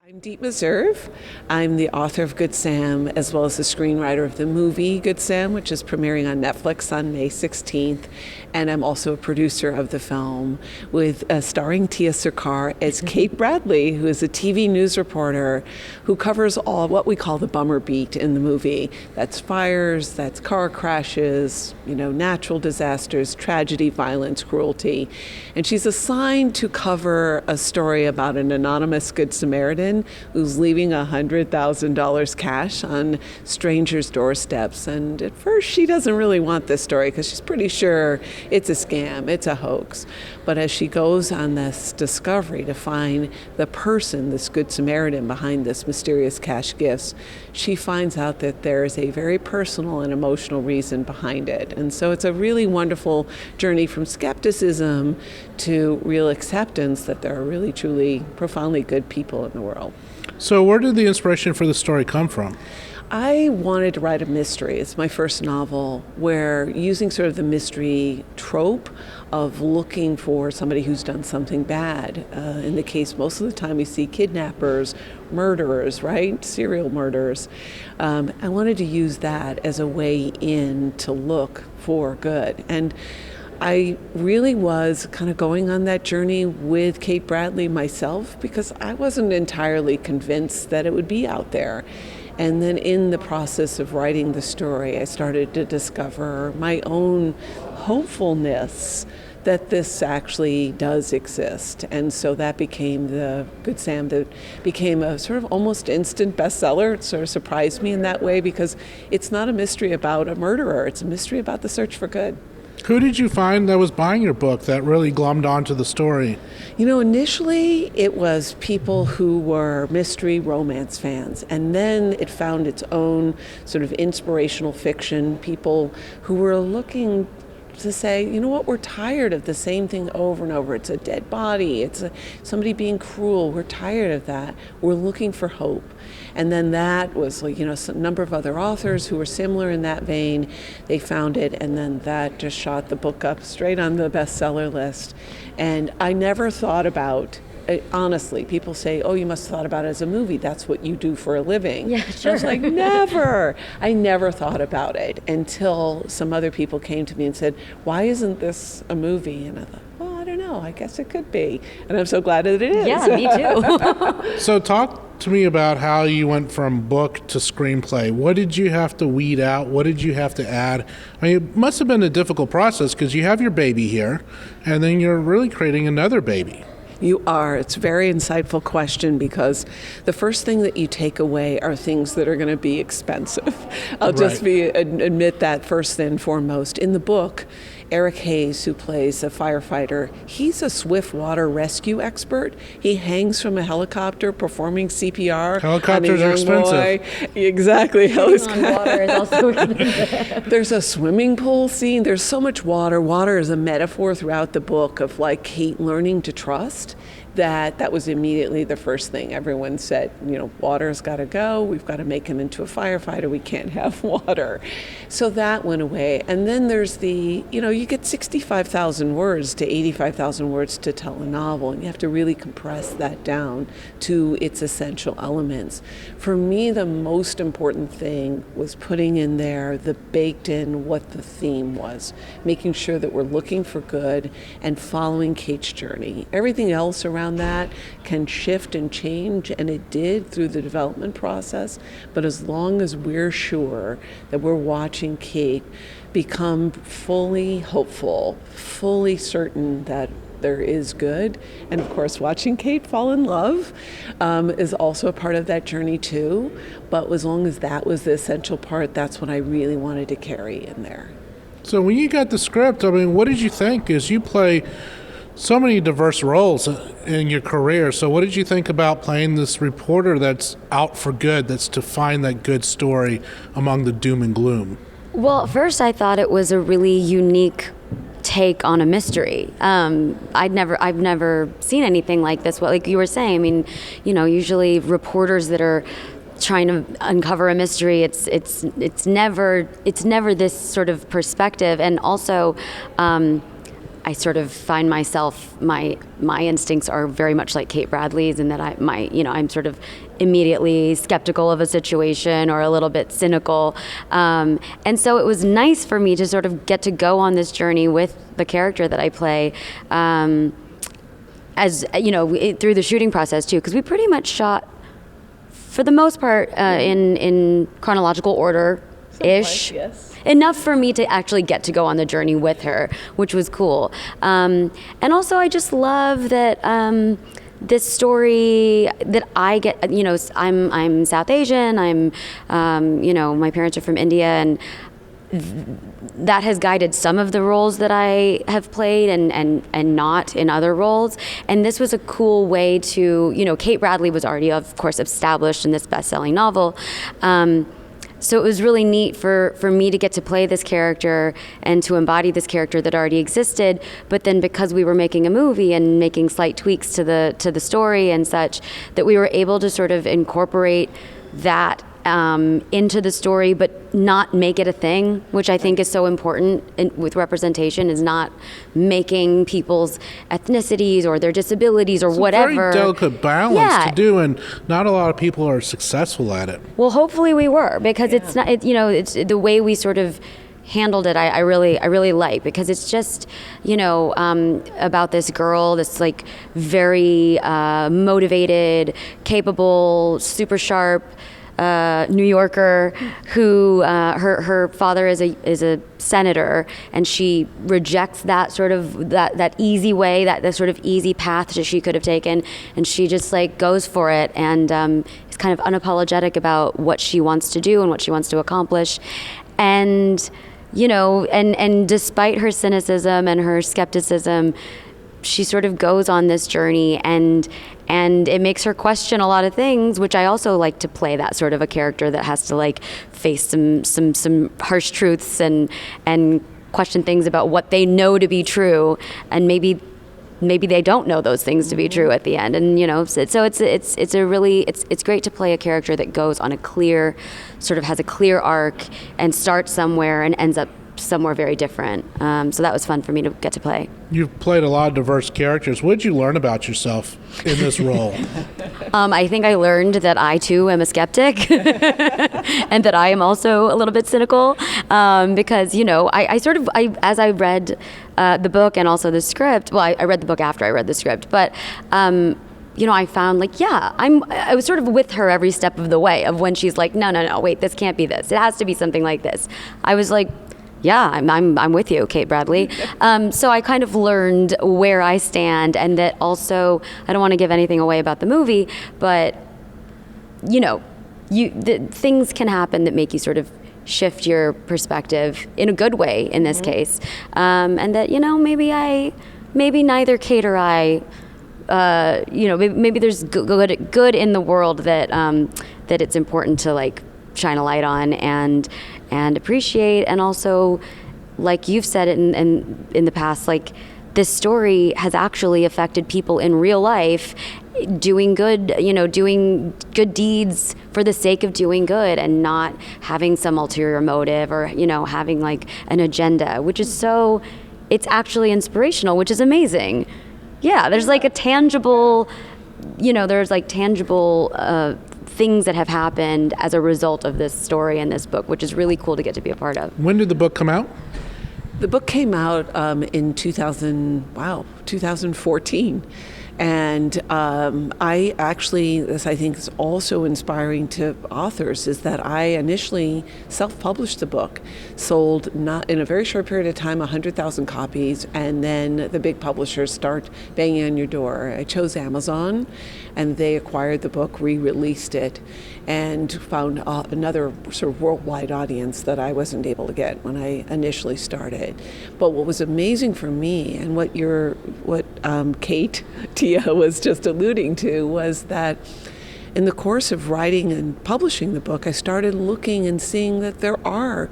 I'm Dete Meserve. I'm the author of Good Sam, as well as the screenwriter of the movie Good Sam, which is premiering on Netflix on May 16th. And I'm also a producer of the film, with starring Tiya Sircar as Kate Bradley, who is a TV news reporter who covers all what we call the bummer beat in the movie. That's fires, that's car crashes, natural disasters, tragedy, violence, cruelty. And she's assigned to cover a story about an anonymous Good Samaritan who's leaving $100,000 cash on strangers' doorsteps. And at first, she doesn't really want this story because she's pretty sure it's a scam, it's a hoax. But as she goes on this discovery to find the person, this Good Samaritan behind this mysterious cash gifts, she finds out that there is a very personal and emotional reason behind it. And so it's a really wonderful journey from skepticism to real acceptance that there are really, truly, profoundly good people in the world. So where did the inspiration for the story come from? I wanted to write a mystery. It's my first novel where, using sort of the mystery trope of looking for somebody who's done something bad. In the case, most of the time we see kidnappers, murderers, right? Serial murderers. I wanted to use that as a way in to look for good. And I really was kind of going on that journey with Kate Bradley myself because I wasn't entirely convinced that it would be out there. And then in the process of writing the story, I started to discover my own hopefulness that this actually does exist. And so that became the Good Sam, that became a sort of almost instant bestseller. It sort of surprised me in that way because it's not a mystery about a murderer, it's a mystery about the search for good. Who did you find that was buying your book that really glommed onto the story? Initially it was people who were mystery romance fans, and then it found its own sort of inspirational fiction, people who were looking to say, we're tired of the same thing over and over. It's a dead body, it's somebody being cruel. We're tired of that. We're looking for hope. And then that was a number of other authors who were similar in that vein. They found it, and then that just shot the book up straight on the bestseller list. And I never thought about, honestly, people say, oh, you must have thought about it as a movie. That's what you do for a living. Yeah, sure. I was like, never. I never thought about it until some other people came to me and said, why isn't this a movie? And I thought, well, I don't know. I guess it could be. And I'm so glad that it is. Yeah, me too. So talk to me about how you went from book to screenplay. What did you have to weed out? What did you have to add? It must have been a difficult process because you have your baby here, and then you're really creating another baby. You are. It's a very insightful question because the first thing that you take away are things that are going to be expensive. I'll just admit that first and foremost. In the book, Eric Hayes, who plays a firefighter, he's a swift water rescue expert. He hangs from a helicopter performing CPR. Helicopters are expensive. Boy. Exactly. On water is also There's a swimming pool scene. There's so much water. Water is a metaphor throughout the book of Kate learning to trust. That was immediately the first thing everyone said, water's got to go. We've got to make him into a firefighter. We can't have water. So that went away. And then there's you get 65,000 words to 85,000 words to tell a novel, and you have to really compress that down to its essential elements. For me, the most important thing was putting in there the baked in what the theme was, making sure that we're looking for good and following Kate's journey. Everything else around that can shift and change, and it did through the development process. But as long as we're sure that we're watching Kate become fully hopeful, fully certain that there is good, and of course watching Kate fall in love is also a part of that journey too. But as long as that was the essential part, that's what I really wanted to carry in there. So when you got the script, what did you think? As you play so many diverse roles in your career. So what did you think about playing this reporter that's out for good, that's to find that good story among the doom and gloom? Well, first I thought it was a really unique take on a mystery. I've never seen anything like this. Like you were saying, usually reporters that are trying to uncover a mystery, it's never this sort of perspective. And also, I sort of find myself, my instincts are very much like Kate Bradley's, in that I'm sort of immediately skeptical of a situation or a little bit cynical. And so it was nice for me to sort of get to go on this journey with the character that I play, as you know, through the shooting process too, because we pretty much shot, for the most part, in chronological order-ish. Yes. Enough for me to actually get to go on the journey with her, which was cool. And also, I just love that this story that I get. You know, I'm South Asian. My parents are from India, and that has guided some of the roles that I have played, and not in other roles. And this was a cool way to, Kate Bradley was already, of course, established in this best-selling novel. So it was really neat for me to get to play this character and to embody this character that already existed. But then, because we were making a movie and making slight tweaks to the story and such, that we were able to sort of incorporate that into the story, but not make it a thing, which I think is so important with representation, is not making people's ethnicities or their disabilities or whatever. It's a very delicate balance to do, and not a lot of people are successful at it. Well, hopefully we were, because it's not, it's the way we sort of handled it. I really like, because it's just, about this girl, this like very motivated, capable, super sharp New Yorker who her father is a senator, and she rejects that sort of that easy way, that sort of easy path that she could have taken, and she just like goes for it, and is kind of unapologetic about what she wants to do and what she wants to accomplish. And and despite her cynicism and her skepticism, she sort of goes on this journey, and it makes her question a lot of things, which I also like to play, that sort of a character that has to like face some harsh truths and question things about what they know to be true, and maybe they don't know those things to be true at the end. And so it's great to play a character that goes on has a clear arc and starts somewhere and ends up somewhere very different. So that was fun for me to get to play. You've played a lot of diverse characters. What did you learn about yourself in this role? I think I learned that I too am a skeptic and that I am also a little bit cynical, because as I read the book and also the script, well, I read the book after I read the script, but I found I was sort of with her every step of the way, of when she's like, no, wait, this can't be this. It has to be something like this. I was like, yeah, I'm with you, Kate Bradley. So I kind of learned where I stand, and that also, I don't want to give anything away about the movie, but things can happen that make you sort of shift your perspective in a good way in this case, and that maybe neither Kate or I, maybe there's good in the world that it's important to like shine a light on and appreciate. And also, like you've said it in the past, like this story has actually affected people in real life, doing good deeds for the sake of doing good, and not having some ulterior motive or having like an agenda, which is it's actually inspirational, which is amazing. Yeah, there's like a tangible, things that have happened as a result of this story and this book, which is really cool to get to be a part of. When did the book come out? The book came out in 2014. And I actually, this I think is also inspiring to authors, is that I initially self-published the book, sold not in a very short period of time 100,000 copies, and then the big publishers start banging on your door. I chose Amazon, and they acquired the book, re-released it, and found another sort of worldwide audience that I wasn't able to get when I initially started. But what was amazing for me, and what Kate, Tiya was just alluding to, was that in the course of writing and publishing the book, I started looking and seeing that there are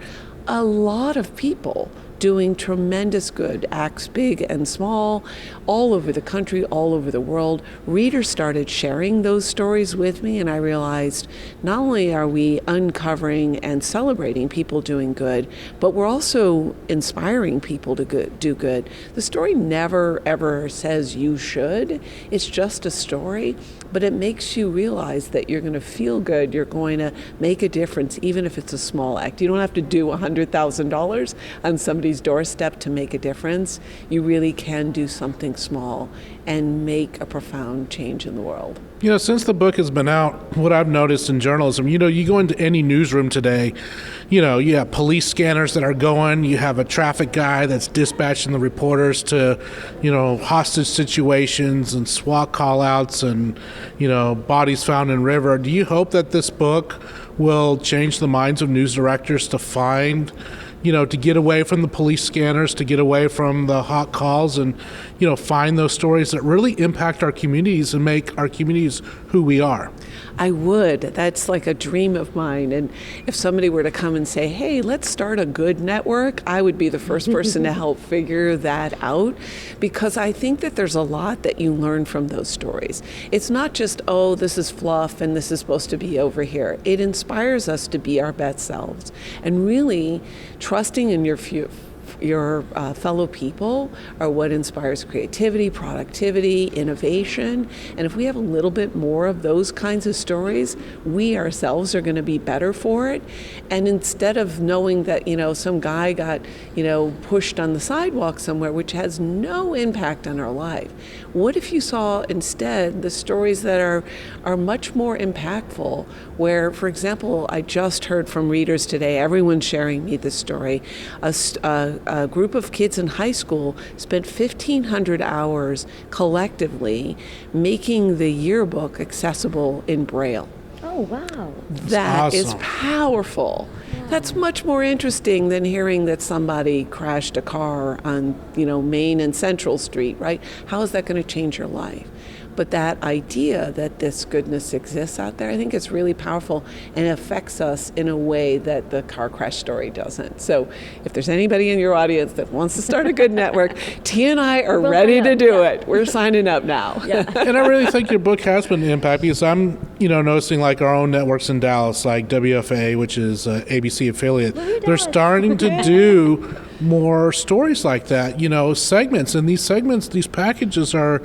a lot of people doing tremendous good, acts big and small, all over the country, all over the world. Readers started sharing those stories with me, and I realized not only are we uncovering and celebrating people doing good, but we're also inspiring people to do good. The story never, ever says you should. It's just a story, but it makes you realize that you're going to feel good, you're going to make a difference, even if it's a small act. You don't have to do $100,000 on somebody's doorstep to make a difference. You really can do something small and make a profound change in the world. You know, since the book has been out, what I've noticed in journalism, you know, you go into any newsroom today, you know, you have police scanners that are going, you have a traffic guy that's dispatching the reporters to, you know, hostage situations and SWAT call-outs and, you know, bodies found in river. Do you hope that this book will change the minds of news directors to find, you know, to get away from the police scanners, to get away from the hot calls and, you know, find those stories that really impact our communities and make our communities who we are? I would. That's like a dream of mine. And if somebody were to come and say, hey, let's start a good network, I would be the first person to help figure that out, because I think that there's a lot that you learn from those stories. It's not just, oh, this is fluff and this is supposed to be over here. It inspires us to be our best selves and really trusting in your fellow people are what inspires creativity, productivity, innovation. And if we have a little bit more of those kinds of stories, we ourselves are going to be better for it. And instead of knowing that, you know, some guy got, you know, pushed on the sidewalk somewhere, which has no impact on our life, what if you saw instead the stories that are much more impactful, where, for example, I just heard from readers today, everyone's sharing me this story, a group of kids in high school spent 1,500 hours collectively making the yearbook accessible in Braille. Oh, wow. That is awesome. Powerful. Yeah. That's much more interesting than hearing that somebody crashed a car on, you know, Main and Central Street, right? How is that going to change your life? But that idea that this goodness exists out there, I think it's really powerful and affects us in a way that the car crash story doesn't. So if there's anybody in your audience that wants to start a good network, Tiya and I are ready to do it. We're signing up now. Yeah. And I really think your book has been an impact, because I'm, you know, noticing like our own networks in Dallas, like WFA, which is ABC affiliate, they're starting to do more stories like that, you know, segments. And these segments, these packages are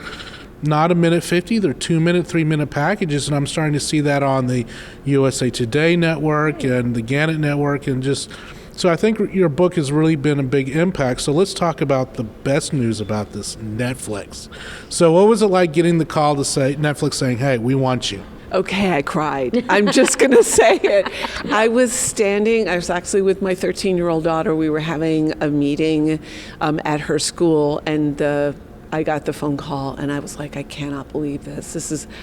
not a minute 50, they're 2 minute, 3 minute packages, and I'm starting to see that on the USA Today network and the Gannett network, and just so I think your book has really been a big impact. So let's talk about the best news about this, Netflix. So what was it like getting the call to say Netflix saying, hey, we want you? Okay, I cried. I'm just going to say it. I was actually with my 13-year-old daughter. We were having a meeting at her school, and I got the phone call and I was like, I cannot believe this.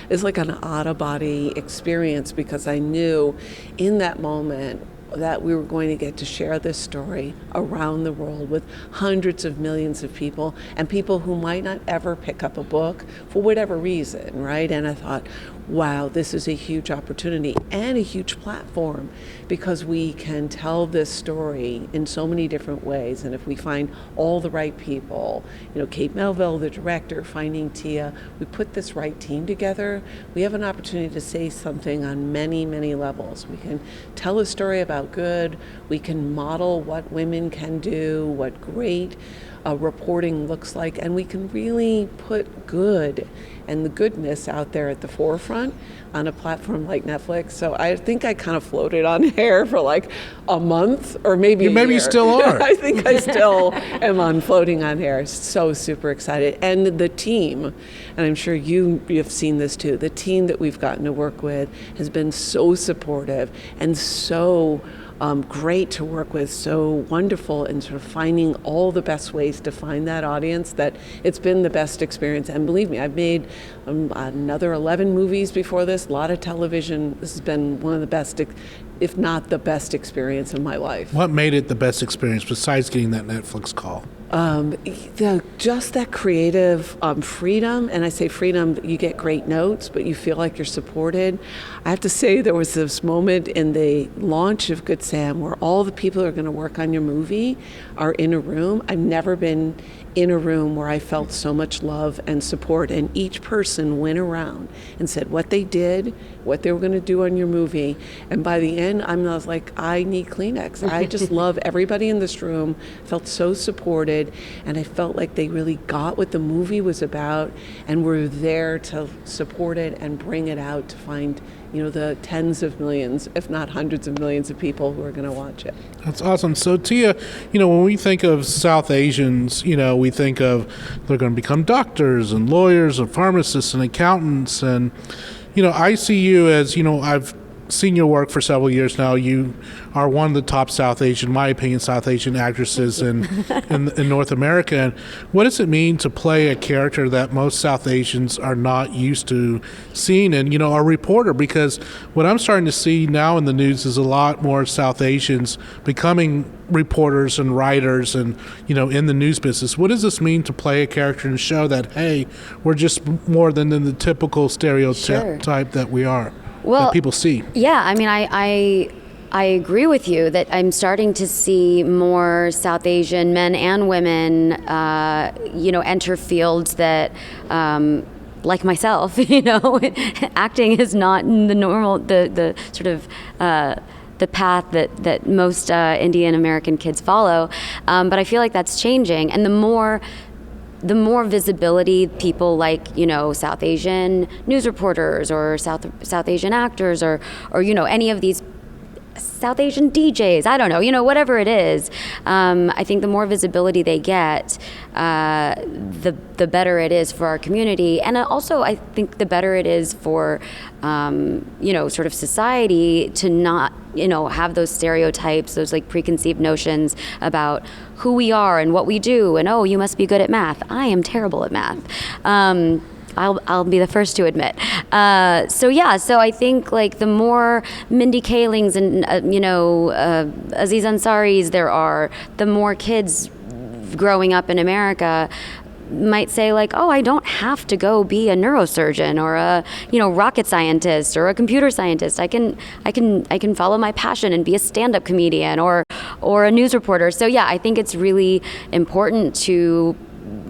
It's like an out-of-body experience, because I knew in that moment that we were going to get to share this story around the world with hundreds of millions of people, and people who might not ever pick up a book for whatever reason, right? And I thought, wow, this is a huge opportunity and a huge platform, because we can tell this story in so many different ways. And if we find all the right people, you know, Kate Melville, the director, finding Tiya, we put this right team together, we have an opportunity to say something on many, many levels. We can tell a story about good, we can model what women can do, what great reporting looks like, and we can really put good and the goodness out there at the forefront on a platform like Netflix. So I think I kind of floated on air for like a month or maybe a maybe year. You still are. I think I still am on floating on air. So super excited. And the team, and I'm sure you have seen this too, the team that we've gotten to work with has been so supportive and so great to work with, so wonderful in sort of finding all the best ways to find that audience, that it's been the best experience. And believe me, I've made another 11 movies before this, a lot of television. This has been one of the best, if not the best experience of my life. What made it the best experience besides getting that Netflix call? Just that creative freedom, and I say freedom, you get great notes, but you feel like you're supported. I have to say there was this moment in the launch of Good Sam where all the people who are going to work on your movie are in a room. I've never been in a room where I felt so much love and support, and each person went around and said what they did, what they were going to do on your movie, and by the end I was like, I need Kleenex. I just love everybody in this room, felt so supported, and I felt like they really got what the movie was about and were there to support it and bring it out to find the tens of millions, if not hundreds of millions of people who are going to watch it. That's awesome. So Tiya, when we think of South Asians, we think of they're going to become doctors and lawyers and pharmacists and accountants. And, I see you as, I've seen your work for several years now. You are one of the top South Asian, in my opinion, South Asian actresses in North America. And what does it mean to play a character that most South Asians are not used to seeing? And, a reporter, because what I'm starting to see now in the news is a lot more South Asians becoming reporters and writers and, in the news business. What does this mean to play a character and show that, hey, we're just more than the typical stereotype that we are? That people see. Yeah, I mean, I agree with you that I'm starting to see more South Asian men and women, enter fields that, like myself, acting is not the normal, the sort of the path that most Indian American kids follow. But I feel like that's changing, and the more visibility people like, South Asian news reporters or South Asian actors or any of these South Asian DJs, I don't know, whatever it is, I think the more visibility they get, the better it is for our community. And also, I think the better it is for, sort of society to not, have those stereotypes, those like preconceived notions about who we are and what we do. And, oh, you must be good at math. I am terrible at math. I'll be the first to admit. So I think like the more Mindy Kalings and Aziz Ansari's there are, the more kids growing up in America might say like, oh, I don't have to go be a neurosurgeon or a rocket scientist or a computer scientist. I can follow my passion and be a stand-up comedian or a news reporter. So yeah, I think it's really important to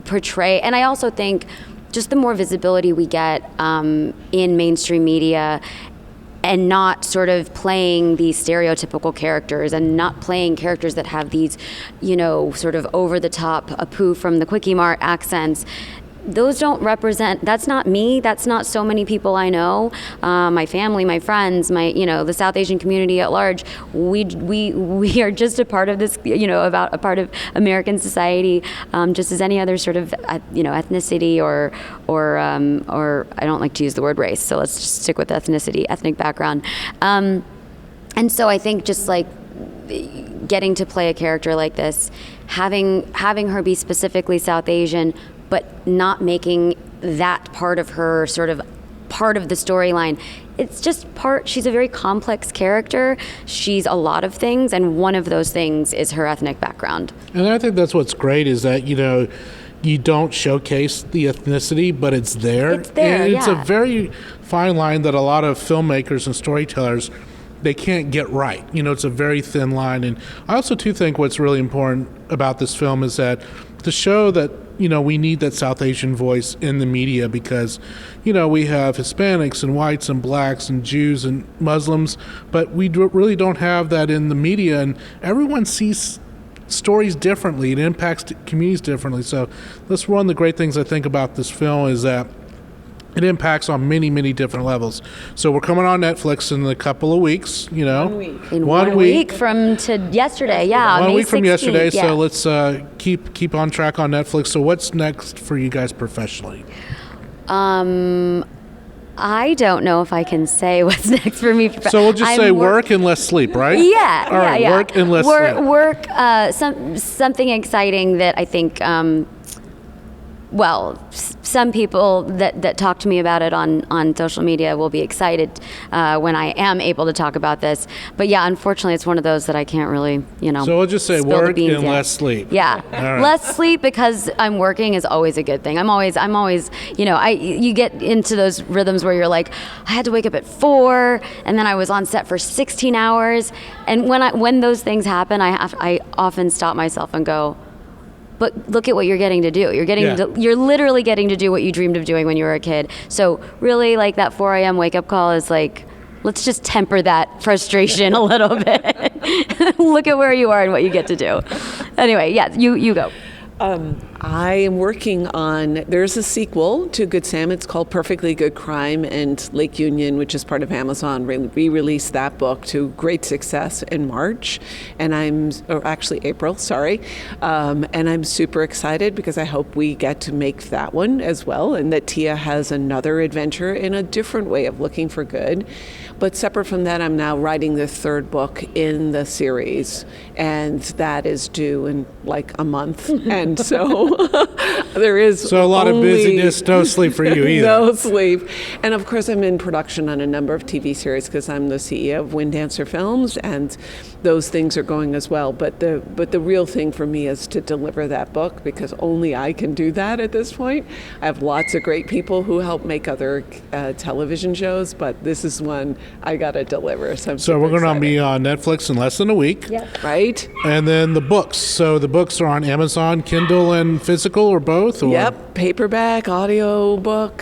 portray, and I also think just the more visibility we get in mainstream media and not sort of playing these stereotypical characters and not playing characters that have these, sort of over-the-top Apu from the Quickie Mart accents. Those don't represent, that's not me, that's not so many people I know, my family, my friends, the South Asian community at large. We are just a part of this, about a part of American society, just as any other sort of, ethnicity or I don't like to use the word race, so let's just stick with ethnicity, ethnic background. And so I think just like getting to play a character like this, having her be specifically South Asian, but not making that part of her sort of part of the storyline. It's just she's a very complex character. She's a lot of things, and one of those things is her ethnic background. And I think that's what's great is that, you don't showcase the ethnicity, but it's there. It's there, and it's yeah. a very fine line that a lot of filmmakers and storytellers, they can't get right. It's a very thin line. And I also, too, think what's really important about this film is that to show that, we need that South Asian voice in the media because, we have Hispanics and whites and blacks and Jews and Muslims, but we really don't have that in the media. And everyone sees stories differently. It impacts communities differently. So that's one of the great things I think about this film is that it impacts on many, many different levels. So we're coming on Netflix in a couple of weeks, 1 week. In 1 week from yesterday, yeah. 1 May week from 16th, yesterday, yeah. so let's keep on track on Netflix. So what's next for you guys professionally? I don't know if I can say what's next for me. So we'll just say work and less sleep, right? Yeah, All right, yeah. Work and less sleep. Work, something exciting that I think some people that talk to me about it on social media will be excited when I am able to talk about this. But yeah, unfortunately, it's one of those that I can't really, So we'll just say spill the work beans and yet. less sleep. Yeah, right. less sleep because I'm working is always a good thing. I'm always, you get into those rhythms where you're like, I had to wake up at 4, and then I was on set for 16 hours. And when those things happen, I often stop myself and go, but look at what you're getting to do. You're literally getting to do what you dreamed of doing when you were a kid. So really, like, that 4 a.m. wake up call is like, let's just temper that frustration a little bit. Look at where you are and what you get to do. Anyway, yeah, you go. I am working on, there's a sequel to Good Sam. It's called Perfectly Good Crime, and Lake Union, which is part of Amazon, re-released that book to great success in March, actually April, sorry. And I'm super excited because I hope we get to make that one as well, and that Tiya has another adventure in a different way of looking for good. But separate from that, I'm now writing the 3rd book in the series, and that is due in like a month. And so there is So a lot of busyness, no sleep for you either. No sleep. And of course, I'm in production on a number of TV series because I'm the CEO of Wind Dancer Films, and those things are going as well. But the real thing for me is to deliver that book, because only I can do that at this point. I have lots of great people who help make other television shows, but this is one I got to deliver. So we're going to be on Netflix in less than a week. Yep. Right? And then the books. So the books are on Amazon, Kindle, and physical, or both? Or? Yep. Paperback, audio book,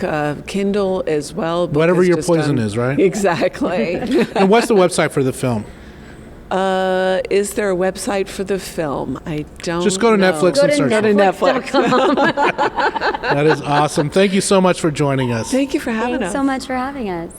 Kindle as well. Book Whatever is your just poison done. is, right? Exactly. And what's the website for the film? Is there a website for the film? I don't Just go to know. Netflix and search. Go to Netflix. That is awesome. Thank you so much for joining us. Thank you for having Thanks us. so much for having us.